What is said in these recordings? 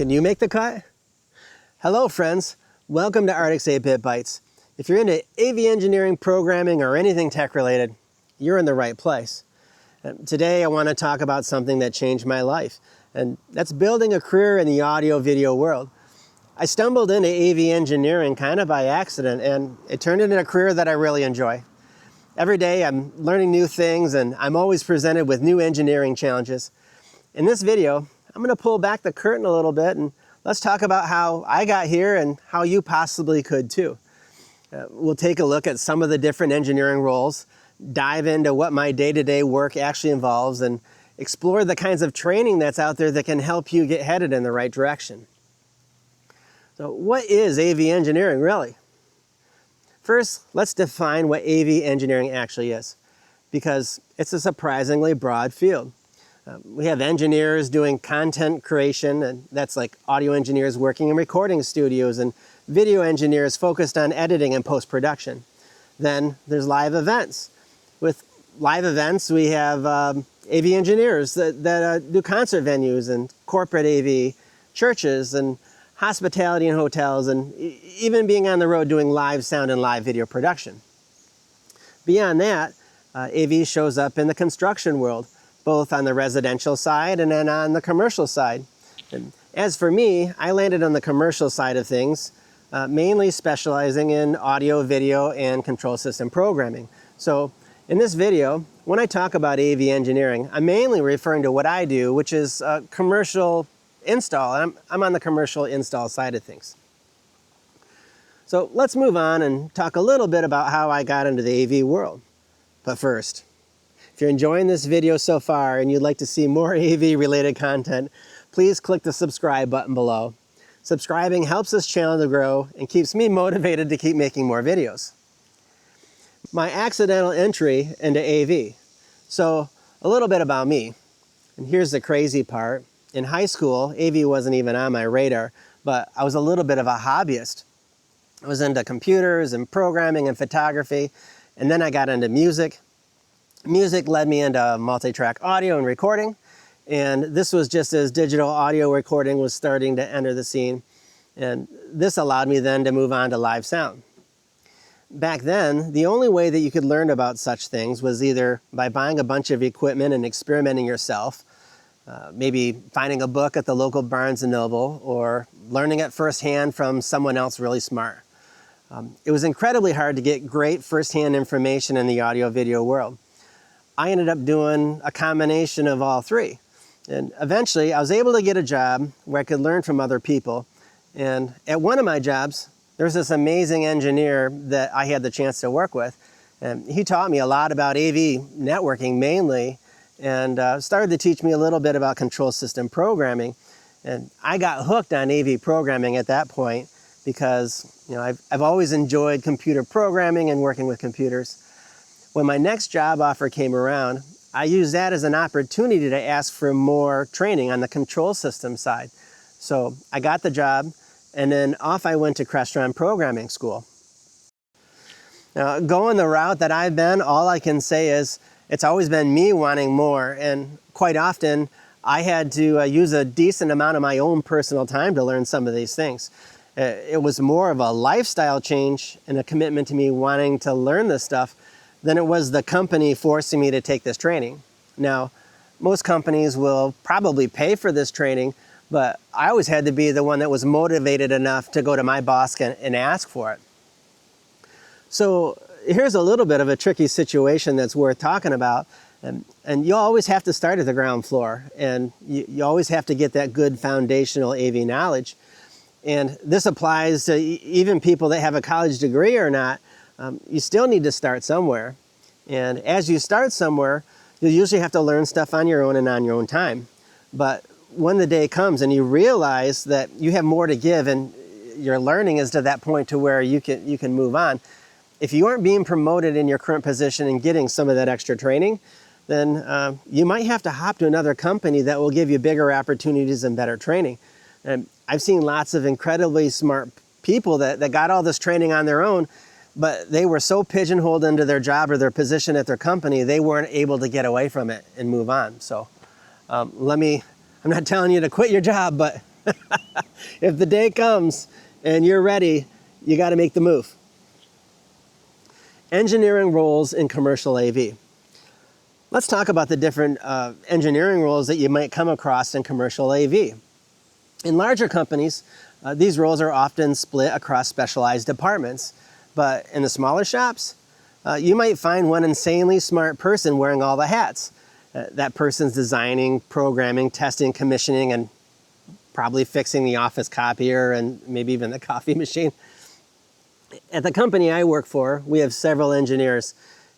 Can you make the cut? Hello friends, welcome to Arctic's 8-Bit Bytes. If you're into AV engineering, programming, or anything tech related, you're in the right place. Today I want to talk about something that changed my life, and that's building a career in the audio video world. I stumbled into AV engineering kind of by accident, and it turned into a career that I really enjoy. Every day I'm learning new things, and I'm always presented with new engineering challenges. In this video, I'm going to pull back the curtain a little bit and let's talk about how I got here and how you possibly could too. We'll take a look at some of the different engineering roles, dive into what my day-to-day work actually involves, and explore the kinds of training that's out there that can help you get headed in the right direction. So what is AV engineering really? First, let's define what AV engineering actually is, because it's a surprisingly broad field. We have engineers doing content creation, and that's like audio engineers working in recording studios, and video engineers focused on editing and post-production. Then there's live events. With live events, we have AV engineers that do concert venues and corporate AV, churches and hospitality and hotels, and even being on the road doing live sound and live video production. Beyond that, AV shows up in the construction world, both on the residential side and then on the commercial side. And as for me, I landed on the commercial side of things, mainly specializing in audio, video, and control system programming. So in this video, when I talk about AV engineering, I'm mainly referring to what I do, which is commercial install. I'm on the commercial install side of things. So let's move on and talk a little bit about how I got into the AV world. But first, if you're enjoying this video so far and you'd like to see more AV related content, please click the subscribe button below. Subscribing helps this channel to grow and keeps me motivated to keep making more videos. My accidental entry into AV. So a little bit about me. And here's the crazy part. In high school, AV wasn't even on my radar, but I was a little bit of a hobbyist. I was into computers and programming and photography, and then I got into music. Music led me into multi-track audio and recording, and this was just as digital audio recording was starting to enter the scene, and this allowed me then to move on to live sound. Back then, the only way that you could learn about such things was either by buying a bunch of equipment and experimenting yourself, maybe finding a book at the local Barnes & Noble, or learning it firsthand from someone else really smart. It was incredibly hard to get great firsthand information in the audio video world. I ended up doing a combination of all three. And eventually I was able to get a job where I could learn from other people. And at one of my jobs, there was this amazing engineer that I had the chance to work with. And he taught me a lot about AV networking mainly, and started to teach me a little bit about control system programming. And I got hooked on AV programming at that point because I've always enjoyed computer programming and working with computers. When my next job offer came around, I used that as an opportunity to ask for more training on the control system side. So I got the job, and then off I went to Crestron programming school. Now, going the route that I've been, all I can say is it's always been me wanting more, and quite often I had to use a decent amount of my own personal time to learn some of these things. It was more of a lifestyle change and a commitment to me wanting to learn this stuff than it was the company forcing me to take this training. Now, most companies will probably pay for this training, but I always had to be the one that was motivated enough to go to my boss and ask for it. So here's a little bit of a tricky situation that's worth talking about. And you always have to start at the ground floor, and you always have to get that good foundational AV knowledge. And this applies to even people that have a college degree or not. You still need to start somewhere. And as you start somewhere, you usually have to learn stuff on your own and on your own time. But when the day comes and you realize that you have more to give and your learning is to that point to where you can move on, if you aren't being promoted in your current position and getting some of that extra training, then you might have to hop to another company that will give you bigger opportunities and better training. And I've seen lots of incredibly smart people that got all this training on their own, but they were so pigeonholed into their job or their position at their company, they weren't able to get away from it and move on. So I'm not telling you to quit your job, but If the day comes and you're ready, you got to make the move. Engineering roles in commercial AV. Let's talk about the different engineering roles that you might come across in commercial AV. In larger companies, these roles are often split across specialized departments, but in the smaller shops, you might find one insanely smart person wearing all the hats. That person's designing, programming, testing, commissioning, and probably fixing the office copier and maybe even the coffee machine. At the company I work for, we have several engineers,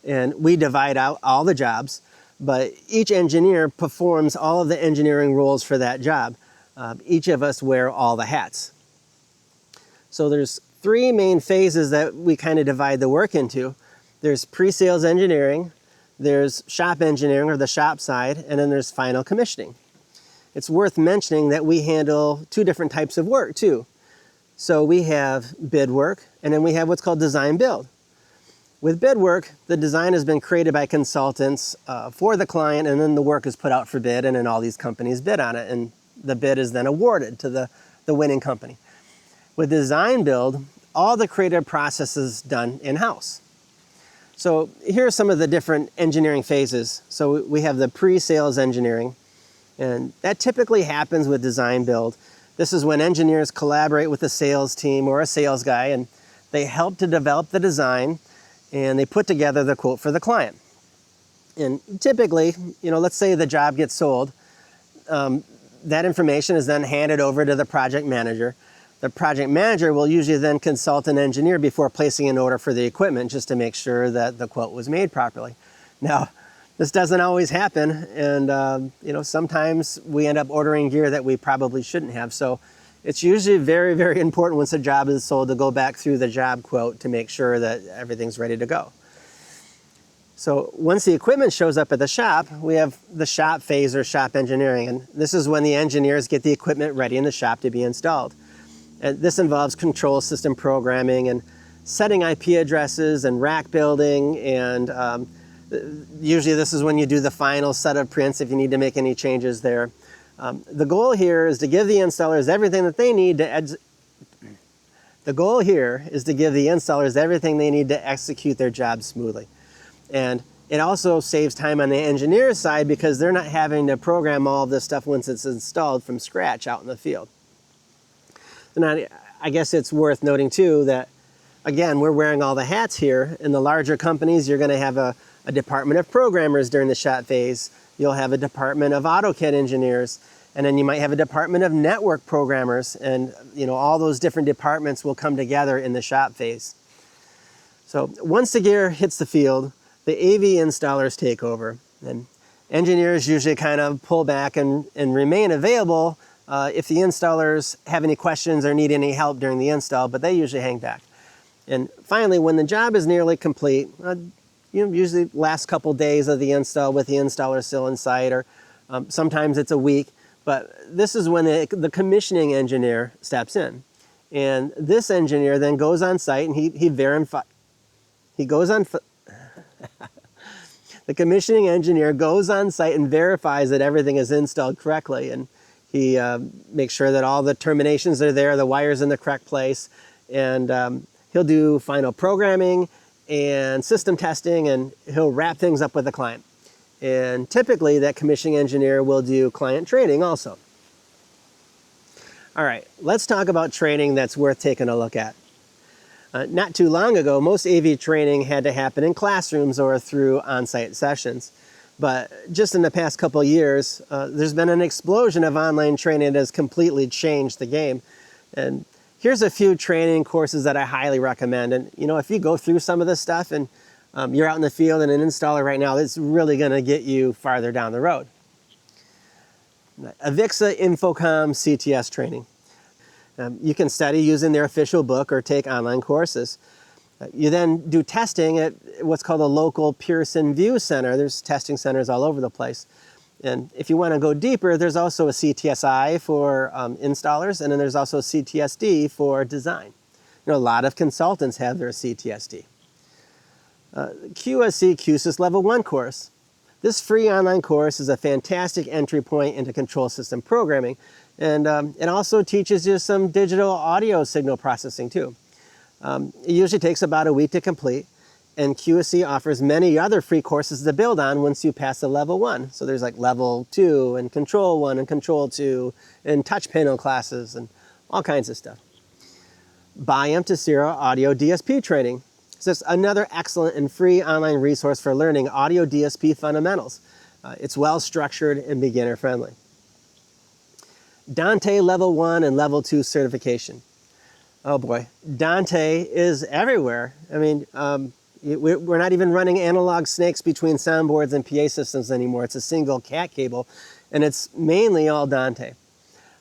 and we divide out all the jobs, but each engineer performs all of the engineering roles for that job. Each of us wear all the hats. So there's three main phases that we kind of divide the work into. There's pre-sales engineering, there's shop engineering, or the shop side, and then there's final commissioning. It's worth mentioning that we handle two different types of work too. So we have bid work, and then we have what's called design build. With bid work, the design has been created by consultants for the client, and then the work is put out for bid, and then all these companies bid on it, and the bid is then awarded to the winning company. With design build, all the creative process is done in-house. So here are some of the different engineering phases. So we have the pre-sales engineering, and that typically happens with design build. This is when engineers collaborate with a sales team or a sales guy, and they help to develop the design, and they put together the quote for the client. And typically, let's say the job gets sold, that information is then handed over to the project manager. The project manager will usually then consult an engineer before placing an order for the equipment, just to make sure that the quote was made properly. Now, this doesn't always happen, and sometimes we end up ordering gear that we probably shouldn't have. So it's usually very, very important once a job is sold to go back through the job quote to make sure that everything's ready to go. So once the equipment shows up at the shop, we have the shop phase or shop engineering, and this is when the engineers get the equipment ready in the shop to be installed. And this involves control system programming and setting IP addresses and rack building, and usually this is when you do the final set of prints if you need to make any changes there. The goal here is to give the installers everything that they need to execute their job smoothly. And it also saves time on the engineer's side because they're not having to program all of this stuff once it's installed from scratch out in the field. And I guess it's worth noting too that, again, we're wearing all the hats here. In the larger companies, you're going to have a department of programmers during the shop phase. You'll have a department of AutoCAD engineers, and then you might have a department of network programmers, and all those different departments will come together in the shop phase. So once the gear hits the field, the AV installers take over, and engineers usually kind of pull back and remain available if the installers have any questions or need any help during the install, but they usually hang back. And finally, when the job is nearly complete, usually last couple days of the install with the installer still in sight, or sometimes it's a week, but this is when the commissioning engineer steps in. And this engineer then goes on site and the commissioning engineer goes on site and verifies that everything is installed correctly, and he makes sure that all the terminations are there, the wire's in the correct place, and he'll do final programming and system testing, and he'll wrap things up with the client. And typically that commissioning engineer will do client training also. All right, let's talk about training that's worth taking a look at. Not too long ago, most AV training had to happen in classrooms or through on-site sessions. But just in the past couple of years, there's been an explosion of online training that has completely changed the game. And here's a few training courses that I highly recommend. And if you go through some of this stuff and you're out in the field and an installer right now, it's really going to get you farther down the road. Avixa Infocom CTS training. You can study using their official book or take online courses. You then do testing at what's called a local Pearson View Center. There's testing centers all over the place. And if you want to go deeper, there's also a CTSI for installers, and then there's also CTSD for design. A lot of consultants have their CTSD. Qsys Level 1 course. This free online course is a fantastic entry point into control system programming. And it also teaches you some digital audio signal processing too. It usually takes about a week to complete, and QSC offers many other free courses to build on once you pass the level 1. So there's like level 2 and control 1 and control 2 and touch panel classes and all kinds of stuff. Biam Tesira Audio DSP Training. So it's another excellent and free online resource for learning audio DSP fundamentals. It's well structured and beginner friendly. Dante Level 1 and Level 2 certification. Oh boy, Dante is everywhere. I mean, we're not even running analog snakes between soundboards and PA systems anymore. It's a single cat cable, and it's mainly all Dante.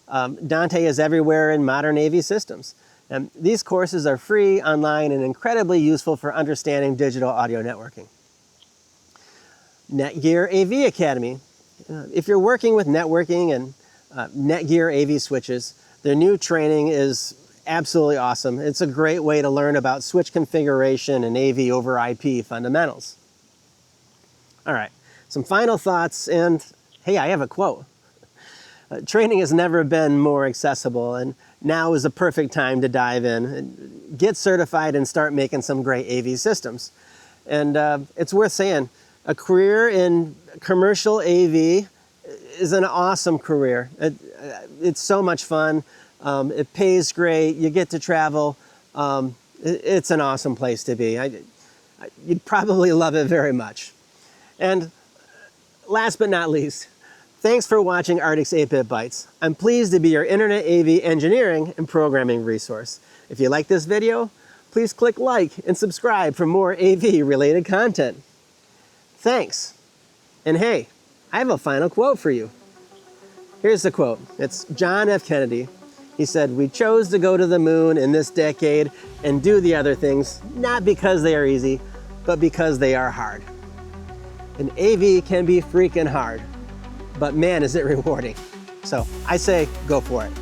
Dante is everywhere in modern AV systems. And these courses are free, online, and incredibly useful for understanding digital audio networking. Netgear AV Academy. If you're working with networking and Netgear AV switches, their new training is absolutely awesome. It's a great way to learn about switch configuration and AV over IP fundamentals. All right, some final thoughts, and hey, I have a quote. Training has never been more accessible, and now is the perfect time to dive in and get certified and start making some great AV systems. And it's worth saying, a career in commercial AV is an awesome career. It's so much fun. It pays great. You get to travel. It's an awesome place to be. You'd probably love it very much. And last but not least, thanks for watching Arctic's 8-Bit Bytes. I'm pleased to be your Internet AV engineering and programming resource. If you like this video, please click like and subscribe for more AV-related content. Thanks. And hey, I have a final quote for you. Here's the quote. It's John F. Kennedy. He said, "We chose to go to the moon in this decade and do the other things, not because they are easy, but because they are hard." And AV can be freaking hard, but man, is it rewarding. So I say, go for it.